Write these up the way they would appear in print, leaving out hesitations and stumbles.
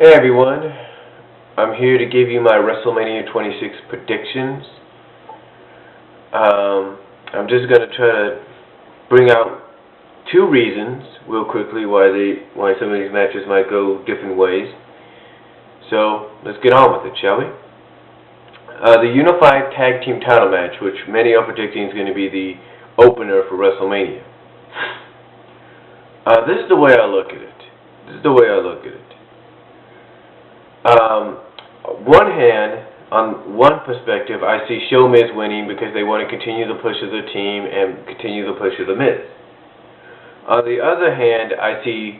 Hey everyone, I'm here to give you my WrestleMania 26 predictions. I'm just going to try to bring out two reasons real quickly why some of these matches might go different ways. So let's get on with it, shall we? The Unified Tag Team Title match, which many are predicting is going to be the opener for WrestleMania. This is the way I look at it. One hand, on one perspective, I see Sheamus winning because they want to continue the push of the team and continue the push of the Miz. On the other hand, I see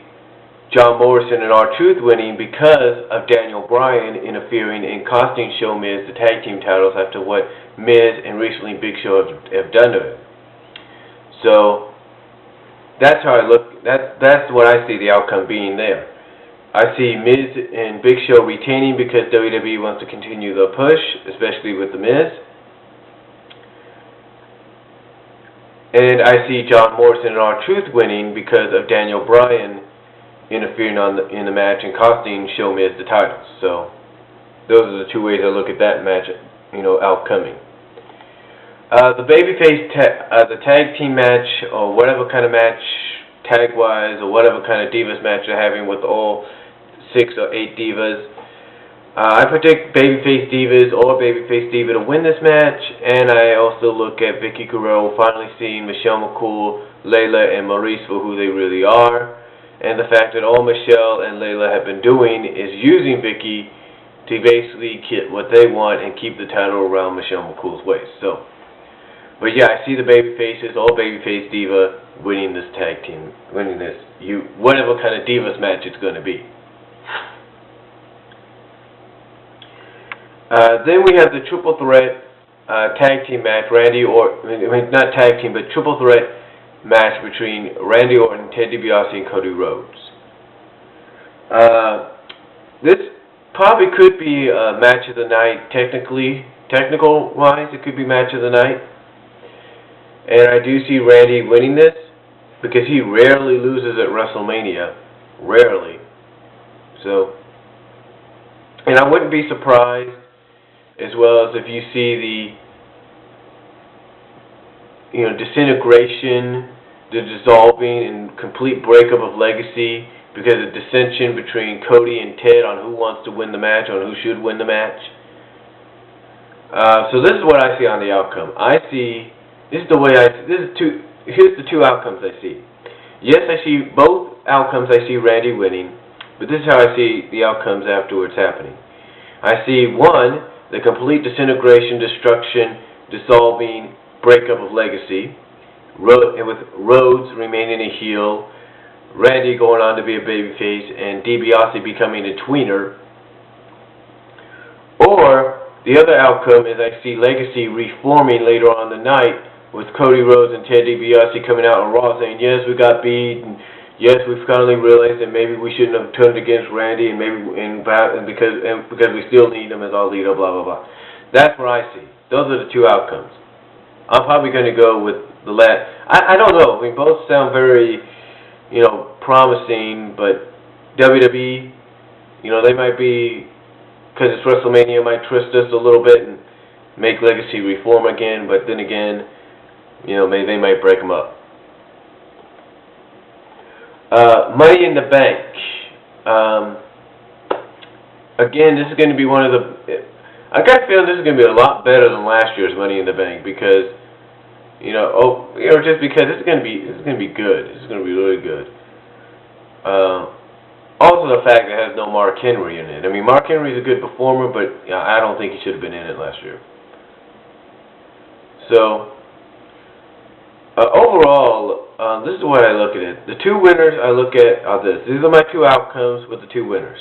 John Morrison and R-Truth winning because of Daniel Bryan interfering and costing Sheamus the tag team titles after what Miz and recently Big Show have done to it. So that's how I look. That's what I see the outcome being there. I see Miz and Big Show retaining because WWE wants to continue the push, especially with the Miz. And I see John Morrison and R-Truth winning because of Daniel Bryan interfering in the match and costing Sheamus the titles. So those are the two ways I look at that match, outcoming. The babyface, the tag team match, or whatever kind of match, tag-wise, or whatever kind of Divas match they're having with all 6 or 8 divas. I predict babyface divas or babyface diva to win this match, and I also look at Vicky Guerrero finally seeing Michelle McCool, Layla, and Maurice for who they really are, and the fact that all Michelle and Layla have been doing is using Vicky to basically get what they want and keep the title around Michelle McCool's waist. So, but yeah, I see the babyfaces, all babyface diva, winning this tag team, winning this whatever kind of divas match it's going to be. Then we have the triple threat tag team match, not tag team, but triple threat match between Randy Orton, Ted DiBiase, and Cody Rhodes. This probably could be a match of the night, technical-wise, it could be match of the night. And I do see Randy winning this because he rarely loses at WrestleMania. Rarely. So, and I wouldn't be surprised as well as if you see the disintegration, the dissolving and complete breakup of Legacy because of dissension between Cody and Ted on who wants to win the match, on who should win the match. So this is what I see on the outcome. Here's the two outcomes I see. Yes, I see both outcomes. I see Randy winning, but this is how I see the outcomes afterwards happening. I see one, the complete disintegration, destruction, dissolving, breakup of Legacy, with Rhodes remaining a heel, Randy going on to be a babyface, and DiBiase becoming a tweener. Or the other outcome is I see Legacy reforming later on the night with Cody Rhodes and Ted DiBiase coming out on Raw saying, yes, we got beat, and yes, we've finally realized that maybe we shouldn't have turned against Randy, and because we still need him as our leader, blah, blah, blah. That's what I see. Those are the two outcomes. I'm probably going to go with the last. I don't know. I mean, both sound very, promising, but WWE, they might be, because it's WrestleMania, might twist us a little bit and make Legacy reform again, but then again, maybe they might break them up. Money in the Bank. Again, this is going to be one of the. I got a feeling this is going to be a lot better than last year's Money in the Bank because, just because this is going to be good. This is going to be really good. Also, the fact that it has no Mark Henry in it. I mean, Mark Henry is a good performer, but I don't think he should have been in it last year. So. Overall, this is the way I look at it. The two winners I look at are this. These are my two outcomes with the two winners.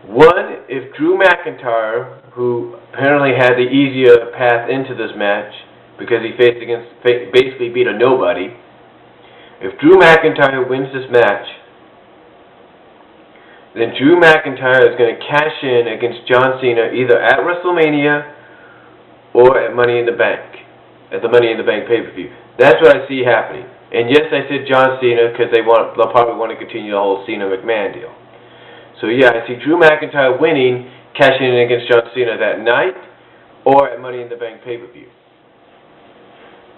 One, if Drew McIntyre, who apparently had the easier path into this match because he basically beat a nobody, if Drew McIntyre wins this match, then Drew McIntyre is going to cash in against John Cena either at WrestleMania or at Money in the Bank, at the Money in the Bank pay-per-view. That's what I see happening. And yes, I said John Cena because they'll probably want to continue the whole Cena-McMahon deal. So yeah, I see Drew McIntyre winning, cashing in against John Cena that night, or at Money in the Bank pay-per-view.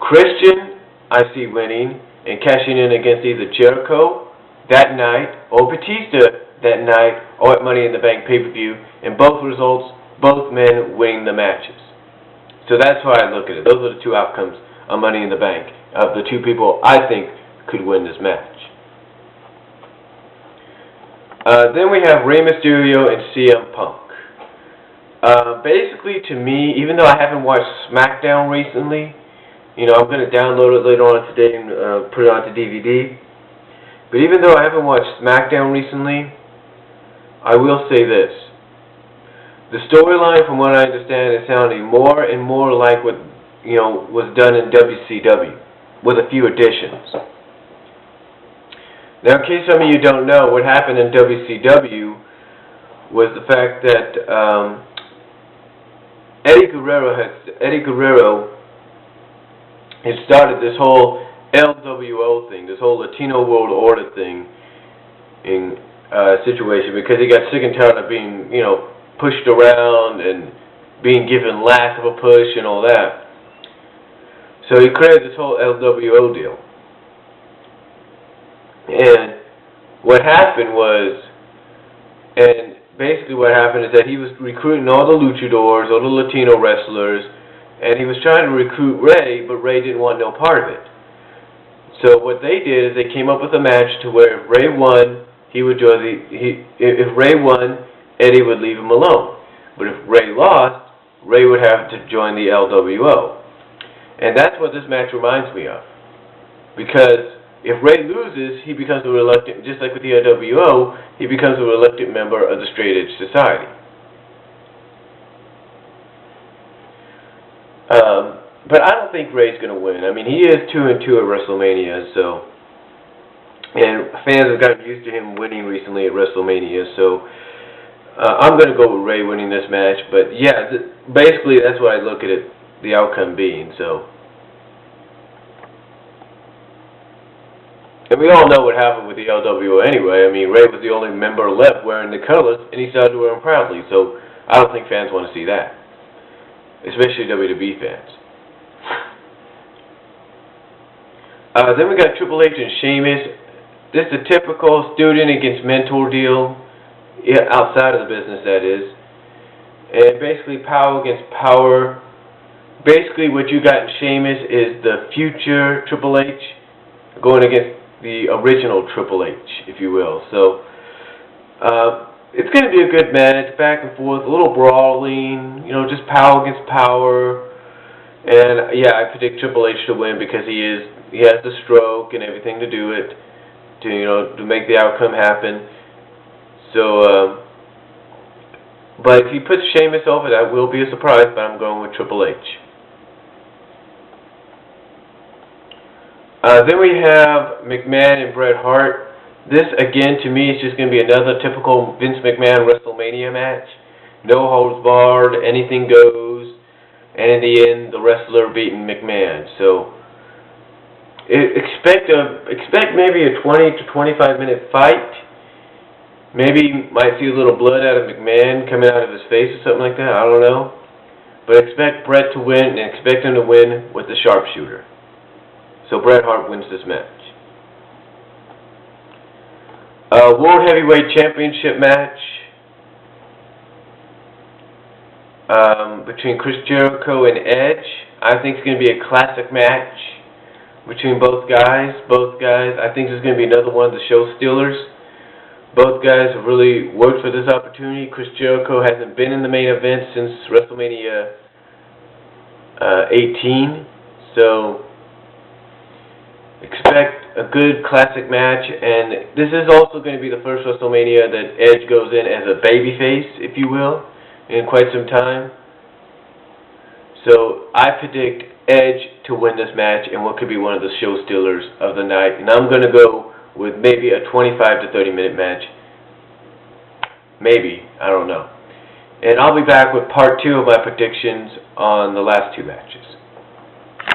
Christian, I see winning and cashing in against either Jericho that night or Batista that night or at Money in the Bank pay-per-view, and both results, both men winning the matches. So that's how I look at it. Those are the two outcomes of Money in the Bank of the two people I think could win this match. Then we have Rey Mysterio and CM Punk. Basically, to me, even though I haven't watched SmackDown recently, you know, I'm going to download it later on today and put it onto DVD. But even though I haven't watched SmackDown recently, I will say this. The storyline, from what I understand, is sounding more and more like what, you know, was done in WCW, with a few additions. Now, in case some of you don't know, what happened in WCW was the fact that Eddie Guerrero had started this whole LWO thing, this whole Latino World Order thing in situation, because he got sick and tired of being, you know, pushed around and being given lack of a push and all that. So he created this whole LWO deal. And what happened was, and basically what happened is that he was recruiting all the luchadors, all the Latino wrestlers, and he was trying to recruit Rey, but Rey didn't want no part of it. So what they did is they came up with a match to where if Rey won, he would join if Rey won, Eddie would leave him alone. But if Rey lost, Rey would have to join the LWO. And that's what this match reminds me of. Because if Rey loses, he becomes a reluctant, just like with the LWO, he becomes a reluctant member of the Straight Edge Society. But I don't think Rey's going to win. I mean, he is 2-2 at WrestleMania, so, and fans have gotten used to him winning recently at WrestleMania, so I'm going to go with Rey winning this match. But yeah, basically that's what I look at it, the outcome being. So, and we all know what happened with the LWO anyway. I mean, Rey was the only member left wearing the colors, and he started to wear them proudly. So I don't think fans want to see that, especially WWE fans. Then we got Triple H and Sheamus. This is a typical student against mentor deal, outside of the business, that is. And basically power against power. Basically what you got in Sheamus is the future Triple H going against the original Triple H, if you will. So it's going to be a good match, back and forth, a little brawling, you know, just power against power. And yeah, I predict Triple H to win because he has the stroke and everything to do it, to, you know, to make the outcome happen. So, but if he puts Sheamus over, that will be a surprise. But I'm going with Triple H. Then we have McMahon and Bret Hart. This, again, to me, is just going to be another typical Vince McMahon WrestleMania match. No holds barred, anything goes, and in the end, the wrestler beating McMahon. So expect maybe a 20 to 25 minute fight. Maybe might see a little blood out of McMahon coming out of his face or something like that. I don't know. But expect Bret to win, and expect him to win with the sharpshooter. So Bret Hart wins this match. World Heavyweight Championship match between Chris Jericho and Edge. I think it's going to be a classic match between both guys. I think this is going to be another one of the show stealers. Both guys have really worked for this opportunity. Chris Jericho hasn't been in the main event since WrestleMania 18. So expect a good classic match, and this is also going to be the first WrestleMania that Edge goes in as a babyface, if you will, in quite some time. So I predict Edge to win this match and what could be one of the show stealers of the night. And I'm going to go with maybe a 25 to 30 minute match. Maybe. I don't know. And I'll be back with part 2 of my predictions on the last 2 matches.